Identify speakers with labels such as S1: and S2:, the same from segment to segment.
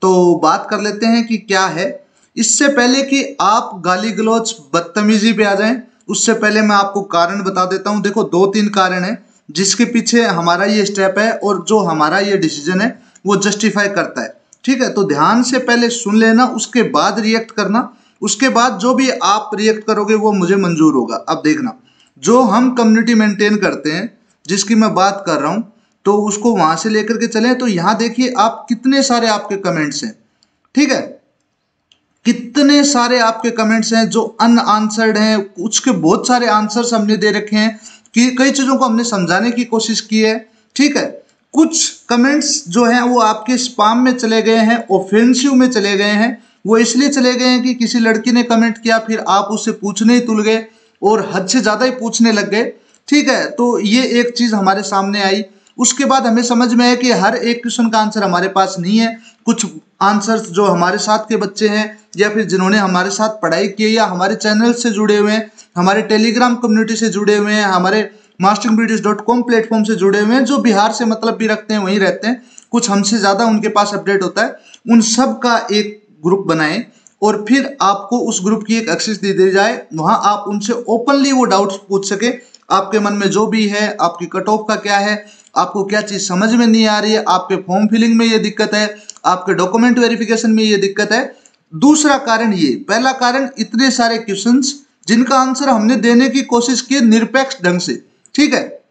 S1: तो बात कर लेते हैं कि क्या है। इससे पहले कि आप गाली गलौज बदतमीजी पे आ जाएं, उससे पहले मैं आपको कारण बता देता हूं। देखो, 2-3 कारण है जिसके पीछे हमारा ये स्टेप है और जो हमारा ये डिसीजन है वो जस्टिफाई करता है। ठीक है, तो ध्यान से पहले सुन लेना, उसके बाद रिएक्ट करना। उसके बाद जो भी आप रिएक्ट करोगे वो मुझे मंजूर होगा। अब देखना, जो हम कम्युनिटी मेंटेन करते हैं, जिसकी मैं बात कर रहा हूं, तो उसको वहां से लेकर के चले। तो यहां देखिए आप कितने सारे आपके कमेंट्स हैं। ठीक है, कितने सारे आपके कमेंट्स हैं जो अनआंसर्ड हैं। उसके बहुत सारे आंसर्स हमने दे रखे हैं कि कई चीजों को हमने समझाने की कोशिश की है। ठीक है, कुछ कमेंट्स जो हैं वो आपके स्पैम में चले गए हैं, ऑफेंसिव में चले गए हैं। वो इसलिए चले गए हैं कि किसी लड़की ने कमेंट किया, फिर आप उससे पूछने ही तुल गए और हद से ज्यादा ही पूछने लग गए। ठीक है, तो ये एक चीज हमारे सामने आई। उसके बाद हमें समझ में आया कि हर एक क्वेश्चन का आंसर हमारे पास नहीं है। कुछ आंसर्स जो हमारे साथ के बच्चे हैं या फिर जिन्होंने हमारे साथ पढ़ाई की है या हमारे चैनल से जुड़े हुए हैं, हमारे टेलीग्राम कम्युनिटी से जुड़े हुए हैं, हमारे masteringvideos.com प्लेटफॉर्म से जुड़े हुए हैं, जो बिहार से मतलब भी रखते हैं, वहीं रहते हैं, कुछ हमसे ज्यादा उनके पास अपडेट होता है, उन सब का एक ग्रुप बनाएं और फिर आपको उस ग्रुप की एक एक्सेस दे दी जाए। वहां आप उनसे ओपनली वो डाउट्स पूछ सके। आपके मन में जो भी है, आपकी कट ऑफ का क्या है, आपको क्या चीज समझ में नहीं आ रही है, आपके फॉर्म फिलिंग में ये दिक्कत है, आपके डॉक्यूमेंट वेरिफिकेशन में ये दिक्कत है। दूसरा कारण ये, पहला कारण इतने सारे क्वेश्चंस जिनका आंसर हमने देने की कोशिश की निरपेक्ष ढंग से, ठीक है,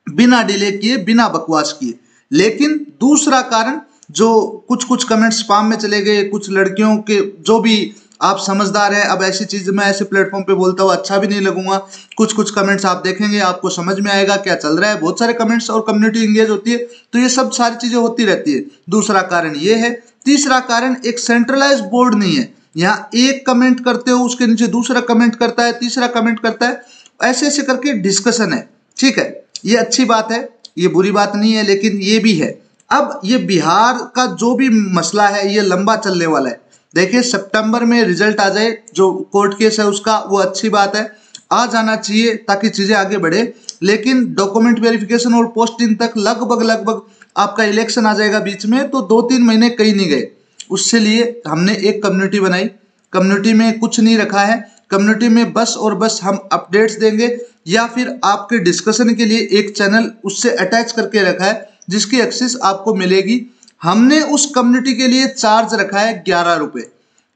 S1: बिना डिले किए, बिना बकवास किए। लेकिन दूसरा कारण, जो कुछ कुछ कमेंट स्पैम में चले गए, कुछ लड़कियों के, जो भी आप समझदार हैं, अब ऐसी चीज मैं ऐसे प्लेटफॉर्म पे बोलता हुआ अच्छा भी नहीं लगूंगा। कुछ कुछ कमेंट्स आप देखेंगे, आपको समझ में आएगा क्या चल रहा है। बहुत सारे कमेंट्स और कम्युनिटी इंगेज होती है, तो ये सब सारी चीजें होती रहती है। दूसरा कारण ये है। तीसरा कारण, एक सेंट्रलाइज बोर्ड नहीं है। यहाँ एक कमेंट करते हो, उसके नीचे दूसरा कमेंट करता है, तीसरा कमेंट करता है, ऐसे ऐसे करके डिस्कशन है। ठीक है, ये अच्छी बात है, ये बुरी बात नहीं है, लेकिन ये भी है। अब ये बिहार का जो भी मसला है ये लंबा चलने वाला है। देखिए, सितंबर में रिजल्ट आ जाए, जो कोर्ट केस है उसका, वो अच्छी बात है, आ जाना चाहिए ताकि चीजें आगे बढ़े। लेकिन डॉक्यूमेंट वेरिफिकेशन और पोस्टिंग तक लगभग लगभग आपका इलेक्शन आ जाएगा बीच में, तो 2-3 महीने कहीं नहीं गए। उससे लिए हमने एक कम्युनिटी बनाई। कम्युनिटी में कुछ नहीं रखा है, कम्युनिटी में बस और बस हम अपडेट्स देंगे या फिर आपके डिस्कशन के लिए एक चैनल उससे अटैच करके रखा है जिसकी एक्सेस आपको मिलेगी। हमने उस कम्युनिटी के लिए चार्ज रखा है 11 रुपए।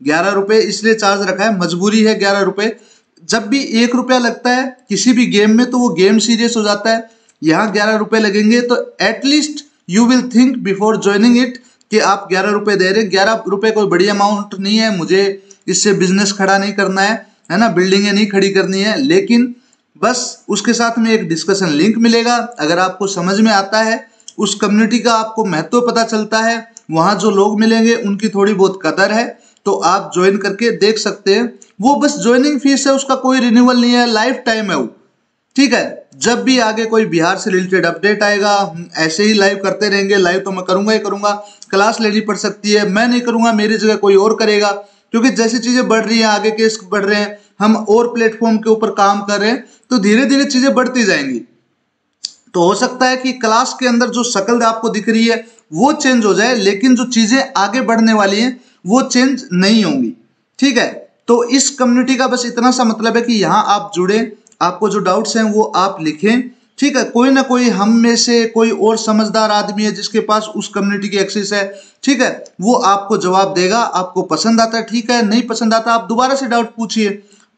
S1: 11 रुपए इसलिए चार्ज रखा है, मजबूरी है 11 रुपए। जब भी 1 रुपया लगता है किसी भी गेम में तो वो गेम सीरियस हो जाता है। यहाँ 11 रुपए लगेंगे तो at least you will think before joining it कि आप 11 रुपए दे रहे हैं। 11 रुपए कोई बड़ी अमाउंट नहीं है, मुझे इससे बिजनेस खड़ा नहीं करना है ना, बिल्डिंगें नहीं खड़ी करनी है। लेकिन बस उसके साथ में एक डिस्कशन लिंक मिलेगा। अगर आपको समझ में आता है, उस कम्युनिटी का आपको महत्व पता चलता है, वहां जो लोग मिलेंगे उनकी थोड़ी बहुत कदर है, तो आप ज्वाइन करके देख सकते हैं। वो बस ज्वाइनिंग फीस है, उसका कोई रिन्यूअल नहीं है, लाइफ टाइम है वो। ठीक है, जब भी आगे कोई बिहार से रिलेटेड अपडेट आएगा, ऐसे ही लाइव करते रहेंगे। लाइव तो मैं करूंगा ही करूंगा, क्लास लेनी पड़ सकती है, मैं नहीं करूंगा, मेरी जगह कोई और करेगा। क्योंकि जैसी चीजें बढ़ रही हैं, आगे केस बढ़ रहे हैं, हम और प्लेटफॉर्म के ऊपर काम कर रहे हैं, तो धीरे धीरे चीजें बढ़ती जाएंगी। तो हो सकता है कि क्लास के अंदर जो शक्ल आपको दिख रही है वो चेंज हो जाए, लेकिन जो चीजें आगे बढ़ने वाली हैं वो चेंज नहीं होंगी। ठीक है, तो इस कम्युनिटी का बस इतना सा मतलब है कि यहाँ आप जुड़े, आपको जो डाउट्स हैं वो आप लिखें। ठीक है, कोई ना कोई हम में से कोई और समझदार आदमी है जिसके पास उस कम्युनिटी की एक्सेस है। ठीक है, वो आपको जवाब देगा। आपको पसंद आता है ठीक है, नहीं पसंद आता आप दोबारा से डाउट पूछिए।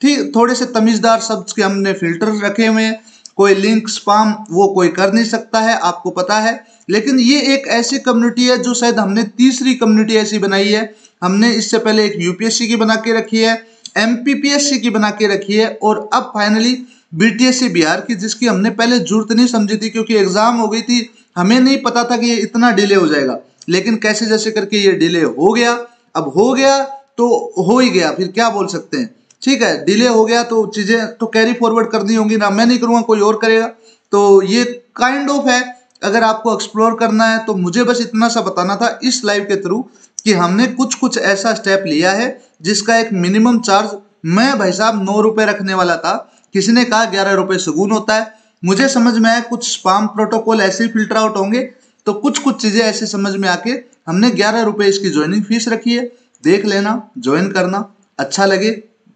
S1: ठीक, थोड़े से तमीजदार शब्द के हमने फिल्टर रखे हुए हैं। कोई लिंक स्पैम वो कोई कर नहीं सकता है, आपको पता है। लेकिन ये एक ऐसी कम्युनिटी है जो शायद हमने तीसरी कम्युनिटी ऐसी बनाई है। हमने इससे पहले एक यूपीएससी की बना के रखी है, एमपीपीएससी की बना के रखी है, और अब फाइनली बीटीएससी बिहार की, जिसकी हमने पहले जरूरत नहीं समझी थी क्योंकि एग्जाम हो गई थी। हमें नहीं पता था कि ये इतना डिले हो जाएगा, लेकिन कैसे जैसे करके ये डिले हो गया। अब हो गया तो हो ही गया, फिर क्या बोल सकते हैं। ठीक है, डिले हो गया तो चीजें तो कैरी फॉरवर्ड करनी होंगी ना, मैं नहीं करूंगा कोई और करेगा। तो ये काइंड ऑफ है। अगर आपको एक्सप्लोर करना है तो मुझे बस इतना सा बताना था इस लाइव के थ्रू कि हमने कुछ कुछ ऐसा स्टेप लिया है जिसका एक मिनिमम चार्ज, मैं भाई साहब 9 रुपए रखने वाला था, किसी ने कहा 11 रुपए सुगुन होता है। मुझे समझ में आया कुछ स्पैम प्रोटोकॉल ऐसे ही फिल्टर आउट होंगे, तो कुछ कुछ चीजें ऐसे समझ में आके हमने 11 रुपये इसकी ज्वाइनिंग फीस रखी है। देख लेना, ज्वाइन करना, अच्छा लगे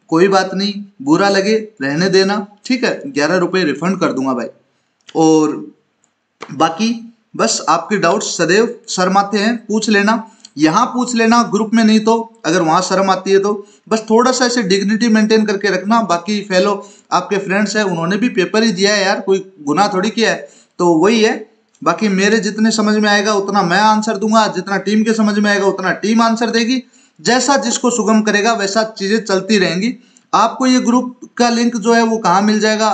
S1: कोई बात नहीं, बुरा लगे रहने देना, ठीक है। 11 रुपये रिफंड कर दूंगा भाई। और बाकी बस आपके डाउट्स सदैव शर्म आते हैं पूछ लेना, यहाँ पूछ लेना ग्रुप में, नहीं तो अगर वहां शर्म आती है तो बस थोड़ा सा ऐसे डिग्निटी मेंटेन करके रखना। बाकी फेलो आपके फ्रेंड्स है, उन्होंने भी पेपर ही दिया है यार, कोई गुनाह थोड़ी किया है, तो वही है। बाकी मेरे जितने समझ में आएगा उतना मैं आंसर दूंगा, जितना टीम के समझ में आएगा उतना टीम आंसर देगी, जैसा जिसको सुगम करेगा वैसा चीजें चलती रहेंगी। आपको ये ग्रुप का लिंक जो है वो कहाँ मिल जाएगा?